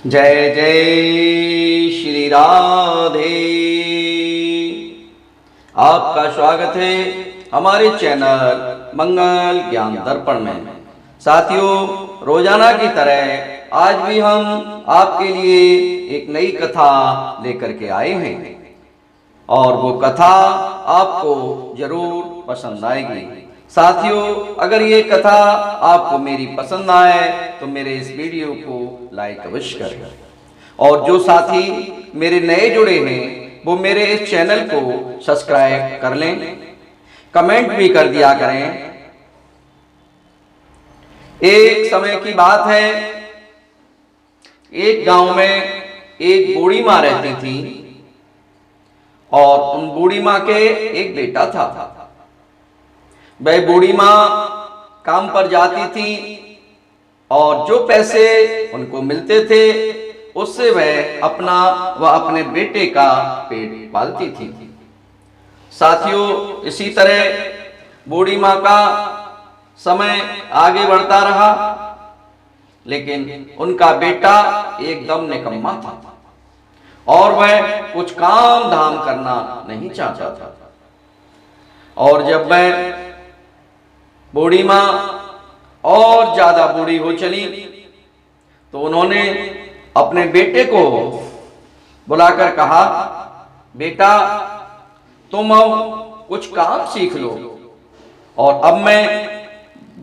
जय जय श्री राधे। आपका स्वागत है हमारे चैनल मंगल ज्ञान दर्पण में। साथियों, रोजाना की तरह आज भी हम आपके लिए एक नई कथा लेकर के आए हैं और वो कथा आपको जरूर पसंद आएगी। साथियों, अगर ये कथा आपको मेरी पसंद आए तो मेरे इस वीडियो को लाइक अवश्य करें और जो साथी मेरे नए जुड़े हैं वो मेरे इस चैनल को सब्सक्राइब कर लें, कमेंट भी कर दिया करें। एक समय की बात है, एक गांव में एक बूढ़ी माँ रहती थी और उन बूढ़ी माँ के एक बेटा था। वह बूढ़ी माँ काम पर जाती थी और जो पैसे उनको मिलते थे उससे वह अपना व अपने बेटे का पेट पालती थी। साथियों, इसी तरह बूढ़ी माँ का समय आगे बढ़ता रहा, लेकिन उनका बेटा एकदम निकम्मा था और वह कुछ काम धाम करना नहीं चाहता था। और जब वह बूढ़ी माँ और ज्यादा बूढ़ी हो चली तो उन्होंने अपने बेटे को बुलाकर कहा, बेटा तुम अब कुछ काम सीख लो और अब मैं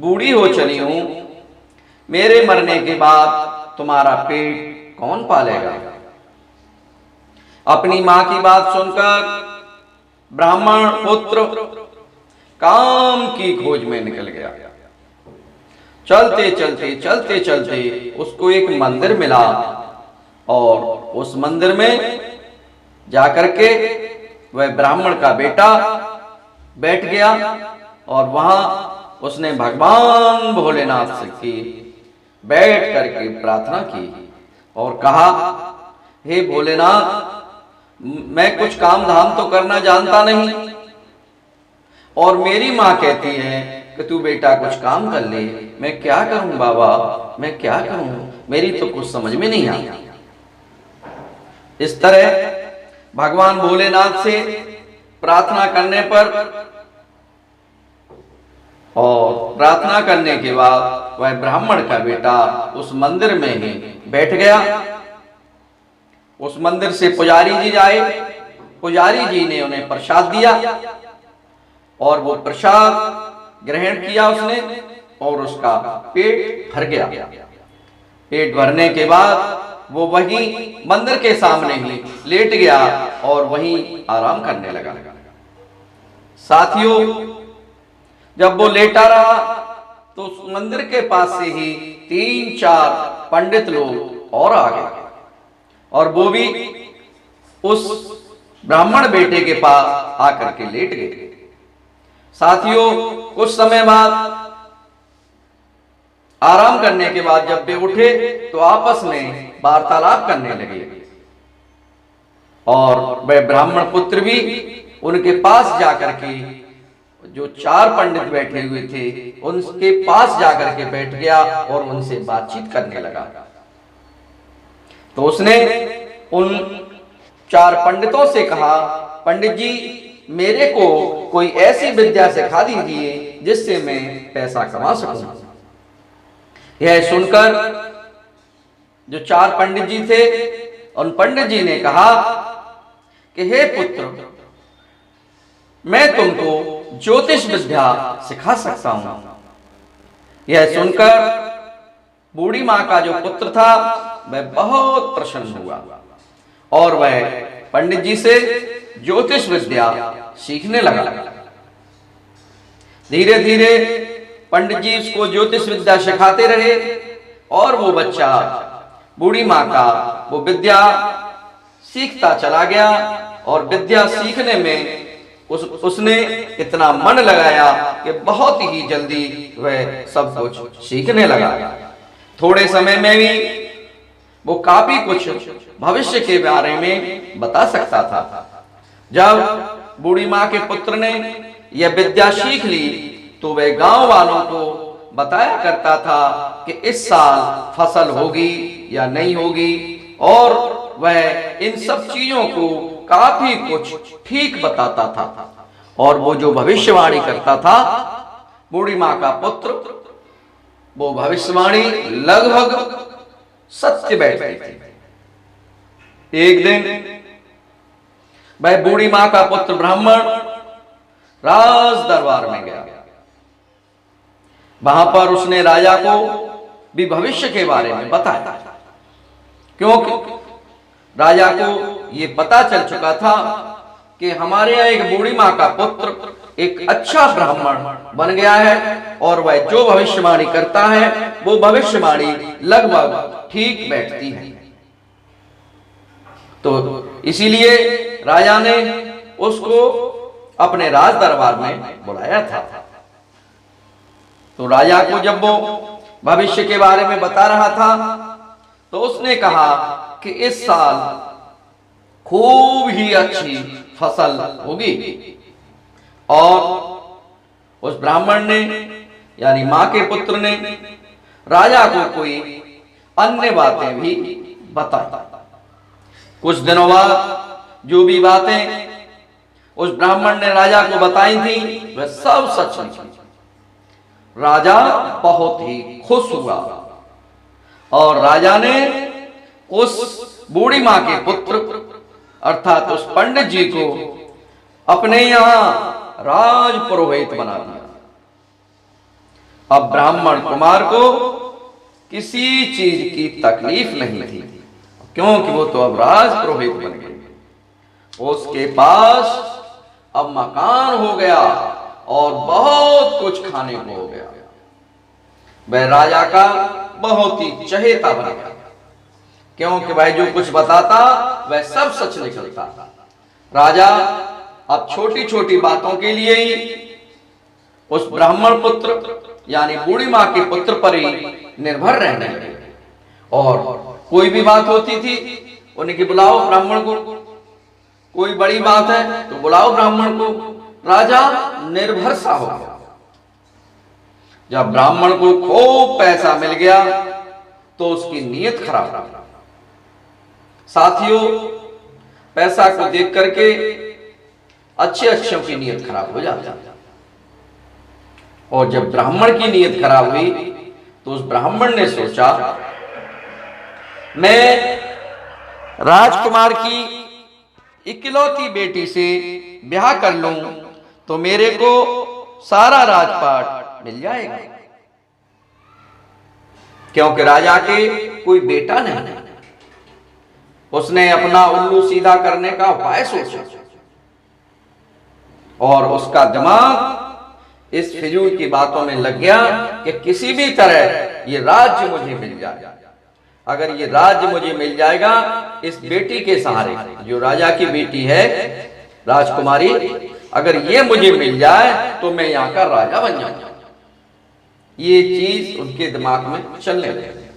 बूढ़ी हो चली हूं, मेरे मरने के बाद तुम्हारा पेट कौन पालेगा। अपनी मां की बात सुनकर ब्राह्मण पुत्र काम की खोज में निकल गया। चलते चलते उसको एक मंदिर मिला और उस मंदिर में जाकर के वह ब्राह्मण का बेटा बैठ गया और वहां उसने भगवान भोलेनाथ से की बैठ करके प्रार्थना की और कहा, हे भोलेनाथ, मैं कुछ काम धाम तो करना जानता नहीं और मेरी माँ कहती है कि तू बेटा कुछ काम कर ले। मैं क्या करूं बाबा, मैं क्या करूं, मेरी तो कुछ समझ में नहीं आता। इस तरह भगवान भोलेनाथ से प्रार्थना करने पर और प्रार्थना करने के बाद वह ब्राह्मण का बेटा उस मंदिर में ही बैठ गया। उस मंदिर से पुजारी जी आए, पुजारी जी ने उन्हें प्रसाद दिया और वो प्रसाद ग्रहण किया उसने और उसका पेट भर गया। पेट भरने के बाद वो वहीं मंदिर के सामने ही लेट गया और वहीं आराम करने लगा। साथियों, जब वो लेटा रहा तो उस मंदिर के पास से ही 3-4 पंडित लोग और आ गए और वो भी उस ब्राह्मण बेटे के पास आकर के लेट गए। साथियों, कुछ समय बाद आराम करने के बाद जब वे उठे तो आपस में वार्तालाप करने लगे और वह ब्राह्मण पुत्र भी उनके पास जाकर के, जो 4 पंडित बैठे हुए थे उनके पास जाकर के बैठ गया और उनसे बातचीत करने लगा। तो उसने उन 4 पंडितों से कहा, पंडित जी, मेरे को कोई ऐसी विद्या सिखा दीजिए जिससे मैं पैसा कमा सकूं। यह सुनकर जो 4 पंडित जी थे उन पंडित जी ने कहा कि हे पुत्र, मैं तुमको ज्योतिष विद्या सिखा सकता हूं। यह सुनकर बूढ़ी मां का जो पुत्र था वह बहुत प्रसन्न हुआ और वह पंडित जी से ज्योतिष विद्या सीखने लगा। धीरे धीरे पंडित जी उसको ज्योतिष विद्या सिखाते रहे और वो बच्चा बूढ़ी माँ का वो विद्या सीखता चला गया और विद्या सीखने में उसने इतना मन लगाया कि बहुत ही जल्दी वह सब कुछ सीखने लगा। थोड़े समय में भी वो काफी कुछ भविष्य के बारे में बता सकता था। जब बूढ़ी माँ के पुत्र ने यह विद्या सीख ली तो वह गांव वालों को बताया करता था कि इस साल फसल होगी या नहीं होगी, और वह इन सब चीजों को काफी कुछ ठीक बताता था। और वो जो भविष्यवाणी करता था, बूढ़ी माँ का पुत्र, वो भविष्यवाणी लगभग सत्य बैठती थी। एक दिन वह बूढ़ी माँ का पुत्र ब्राह्मण राज दरबार में गया। वहां पर उसने राजा को भी भविष्य के बारे में बताया, क्योंकि राजा को यह पता चल चुका था कि हमारे यहाँ एक बूढ़ी माँ का पुत्र एक अच्छा ब्राह्मण बन गया है, और वह जो भविष्यवाणी करता है वो भविष्यवाणी लगभग ठीक बैठती है। तो इसीलिए राजा ने उसको अपने राज दरबार में बुलाया था। तो राजा को जब वो भविष्य के बारे में बता रहा था, तो उसने कहा कि इस साल खूब ही अच्छी फसल होगी। और उस ब्राह्मण ने, यानी मां के पुत्र ने, राजा को कोई अन्य बातें भी बताई। कुछ दिनों बाद जो भी बातें उस ब्राह्मण ने राजा को बताई थी, वह सब सच निकली। राजा बहुत ही खुश हुआ, और राजा ने उस बूढ़ी मां के पुत्र अर्थात उस पंडित जी को अपने यहां राज पुरोहित बना दिया। अब ब्राह्मण कुमार को किसी चीज की तकलीफ नहीं थी, क्योंकि वो तो अब राज पुरोहित बन गए। उसके पास अब मकान हो गया और बहुत कुछ खाने को हो गया। वह राजा का बहुत ही चहेता बन गया, क्योंकि भाई जो कुछ बताता वह सब सच निकलता। राजा अब छोटी छोटी बातों के लिए ही उस ब्राह्मण पुत्र यानी बूढ़ी मां के पुत्र पर ही निर्भर रहने लगे। और कोई भी बात होती थी, उन्हें कि बुलाओ ब्राह्मण को, कोई बड़ी बात है तो बुलाओ ब्राह्मण को। राजा निर्भर सा हो गया। जब ब्राह्मण को खूब पैसा मिल गया तो उसकी नीयत खराब हो गई। साथियों, पैसा को देख करके अच्छे अच्छों की नीयत खराब हो जाती है। और जब ब्राह्मण की नीयत खराब हुई तो उस ब्राह्मण ने सोचा, मैं राजकुमार की इकलौती बेटी से ब्याह कर लूं तो मेरे को सारा राजपाट मिल जाएगा, क्योंकि राजा के कोई बेटा नहीं। उसने अपना उल्लू सीधा करने का उपाय सोचा, और उसका दिमाग इस फिजूल की बातों में लग गया कि किसी भी तरह ये राज्य मुझे मिल जाए। अगर ये राज्य मुझे मिल जाएगा इस बेटी के सहारे, जो राजा की बेटी है राजकुमारी, अगर ये मुझे मिल जाए तो मैं यहाँ का राजा बन जाऊंगा। ये चीज उनके दिमाग में चलने लगी।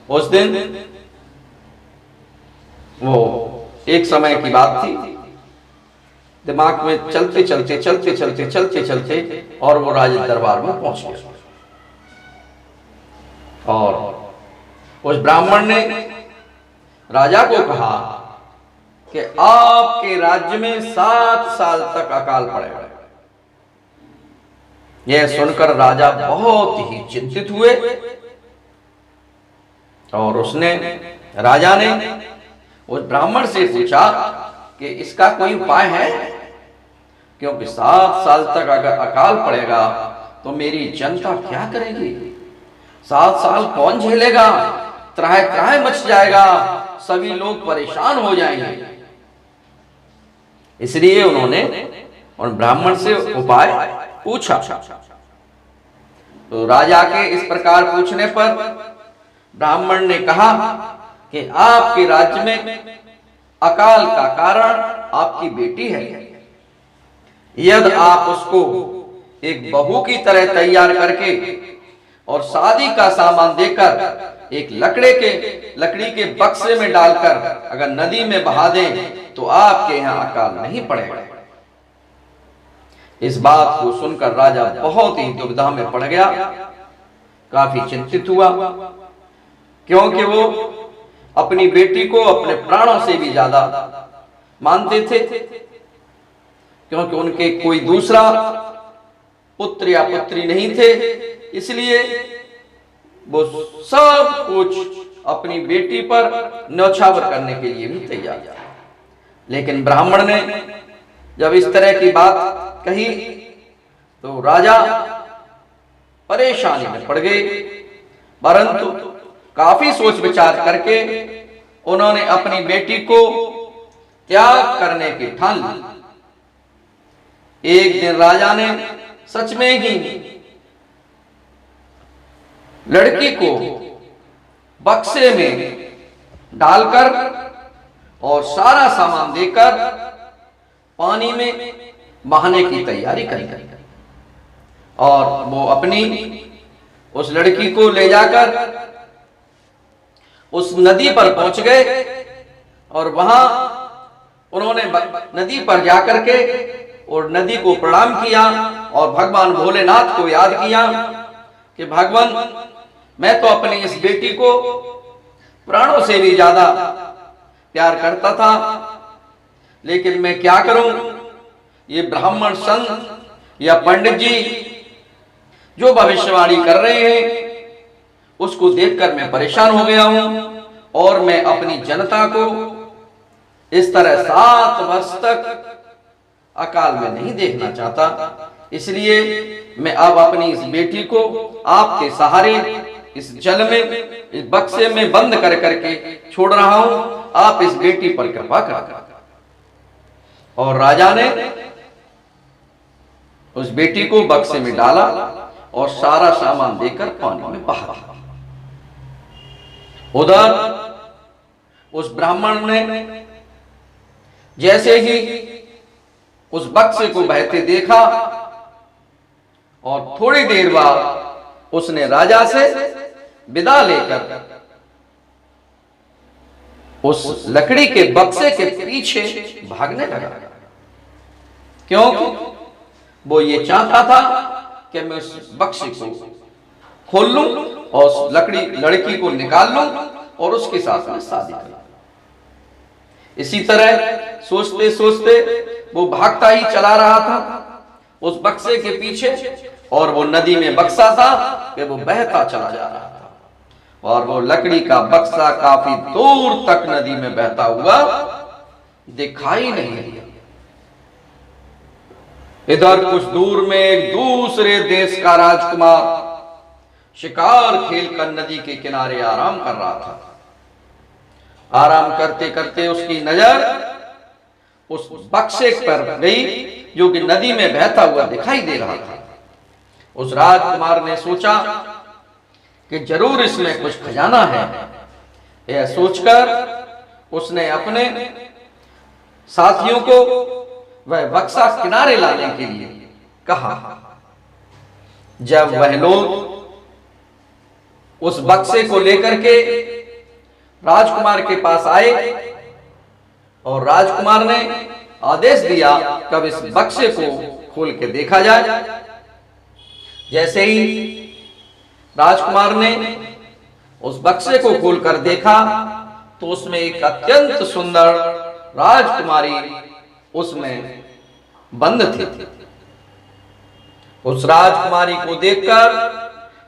उस दिन वो एक समय की बात थी, दिमाग में चलते चलते और वो राज दरबार में पहुंच गया। और उस ब्राह्मण ने राजा को कहा कि आपके राज्य में 7 साल तक अकाल पड़ेगा। यह सुनकर राजा बहुत ही चिंतित हुए, और राजा ने उस ब्राह्मण से पूछा कि इसका कोई उपाय है, क्योंकि 7 साल तक अगर अकाल पड़ेगा तो मेरी जनता क्या करेगी? 7 साल कौन झेलेगा? त्राह त्राह मच जाएगा, सभी लोग परेशान हो जाएंगे। इसलिए उन्होंने उन ब्राह्मण से उपाय पूछा। तो राजा के इस प्रकार पूछने पर ब्राह्मण ने कहा कि आपके राज्य में अकाल का कारण आपकी बेटी है। यदि आप उसको एक बहू की तरह तैयार करके और शादी का सामान देकर एक लकड़ी के बक्से में डालकर अगर नदी में बहा दें तो आपके यहाँ अकाल नहीं पड़ेगा। इस बात को सुनकर राजा बहुत ही दुविधा में पड़ गया, काफी चिंतित हुआ क्योंकि वो अपनी बेटी को अपने प्राणों से भी ज्यादा मानते थे, क्योंकि उनके कोई दूसरा पुत्र या पुत्री नहीं थे, इसलिए वो सब कुछ अपनी बेटी पर न्यौछावर करने के लिए भी तैयार था। लेकिन ब्राह्मण ने जब इस तरह की बात कही तो राजा परेशानी में पड़ गए, परंतु काफी सोच विचार करके उन्होंने अपनी बेटी को त्याग करने की ठान ली। एक दिन राजा ने सच में ही लड़की को बक्से में डालकर और सारा सामान देकर पानी में बहाने की तैयारी कर ली, और वो अपनी उस लड़की को ले जाकर उस नदी पर पहुंच गए, और वहां उन्होंने नदी पर जाकर के और नदी को प्रणाम किया और भगवान भोलेनाथ को याद किया कि भगवान, मैं तो अपनी इस बेटी को प्राणों से भी ज्यादा प्यार करता था, लेकिन मैं क्या करूं, ये ब्राह्मण संत या पंडित जी जो भविष्यवाणी कर रहे हैं उसको देखकर मैं परेशान हो गया हूं, और मैं अपनी जनता को इस तरह 7 वर्ष तक अकाल में नहीं देखना चाहता। इसलिए मैं अब अपनी इस बेटी को आपके सहारे इस जल में, इस बक्से में बंद कर करके छोड़ रहा हूं, आप इस बेटी पर कृपा कर। और राजा ने उस बेटी को बक्से में डाला और सारा सामान देकर पानी में बहा दिया। उधर उस ब्राह्मण ने जैसे ही उस बक्से को बहते देखा, और थोड़ी देर बाद उसने राजा से विदा लेकर उस लकड़ी के बक्से के पीछे भागने लगा, क्योंकि वो ये चाहता था कि मैं उस बक्से को खोल लूं और उस लड़की को निकाल लूं और उसके साथ में शादी कर लूं। इसी तरह सोचते सोचते वो भागता ही चला रहा था उस बक्से के पीछे, और वो नदी में बक्सा था कि वो बहता चला जा रहा था, और वो लकड़ी का बक्सा काफी दूर तक नदी में बहता हुआ दिखाई नहीं दिया। इधर कुछ दूर में एक दूसरे देश का राजकुमार शिकार खेलकर नदी के किनारे आराम कर रहा था। आराम करते करते उसकी नजर उस बक्से पर गई जो कि नदी में बहता हुआ दिखाई दे रहा था। उस राजकुमार ने सोचा कि जरूर इसमें कुछ खजाना है। यह सोचकर उसने अपने साथियों को वह बक्सा किनारे लाने के लिए कहा। जब वह लोग उस बक्से को लेकर के राजकुमार के पास आए और राजकुमार ने आदेश दिया कि अब इस बक्से को खोल के देखा जाए। जैसे ही राजकुमार ने उस बक्से को खोलकर देखा तो उसमें एक अत्यंत सुंदर राजकुमारी उसमें बंद थी। उस राजकुमारी को देखकर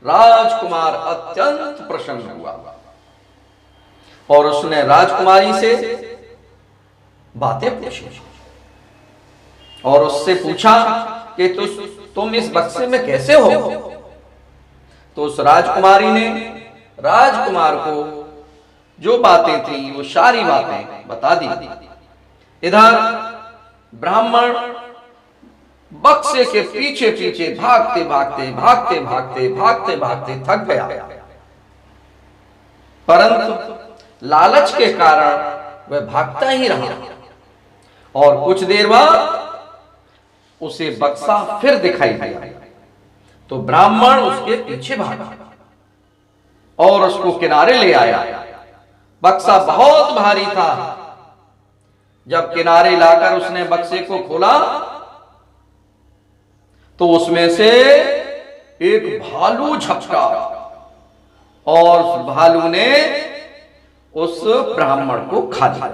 राजकुमार अत्यंत प्रसन्न हुआ और उसने राजकुमारी से बातें पूछी और उससे पूछा कि तुम इस बक्से में कैसे हो। तो उस राजकुमारी ने राजकुमार को जो बातें थी वो सारी बातें बता दी। इधर ब्राह्मण बक्से के पीछे पीछे भागते भागते भागते भागते भागते भागते थक गया, परंतु लालच के कारण वह भागता ही रहा और कुछ देर बाद उसे बक्सा फिर दिखाई दिया। तो ब्राह्मण उसके पीछे भागा और उसको किनारे ले आया। बक्सा बहुत भारी था। जब किनारे लाकर उसने बक्से को खोला तो उसमें से एक भालू झपटा और भालू ने उस ब्राह्मण को खा लिया,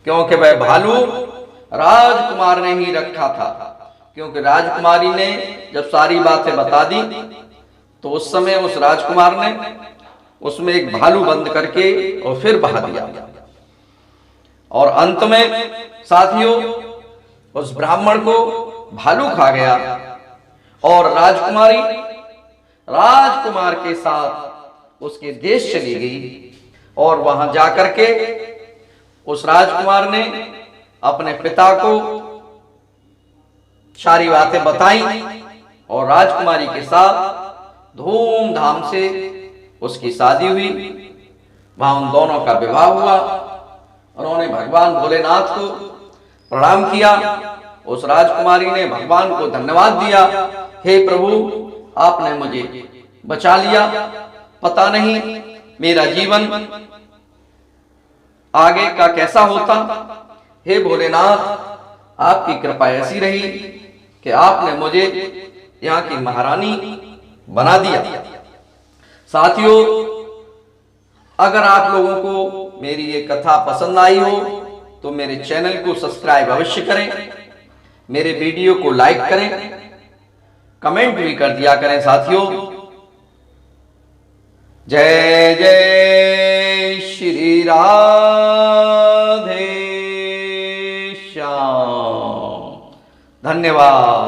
क्योंकि वह भालू राजकुमार ने ही रखा था। क्योंकि राजकुमारी ने जब सारी बातें बता दी तो उस समय उस राजकुमार ने उसमें एक भालू बंद करके और फिर बहा दिया। और अंत में साथियों उस ब्राह्मण को भालू खा गया और राजकुमारी राजकुमार के साथ उसके देश चली गई। और वहां जाकर के उस राजकुमार ने अपने पिता को सारी बातें बताई और राजकुमारी के साथ धूमधाम से उसकी शादी हुई। वहां उन दोनों का विवाह हुआ। उन्होंने भगवान भोलेनाथ को प्रणाम किया। उस राजकुमारी ने भगवान को धन्यवाद दिया, हे प्रभु आपने मुझे बचा लिया, पता नहीं मेरा जीवन आगे का कैसा होता। हे भोलेनाथ आपकी कृपा ऐसी रही कि आपने मुझे यहाँ की महारानी बना दिया। साथियों अगर आप लोगों को मेरी ये कथा पसंद आई हो तो मेरे चैनल को सब्सक्राइब अवश्य करें, मेरे वीडियो को लाइक करें, कमेंट भी कर दिया करें। साथियों जय जय श्री राधे श्याम। धन्यवाद।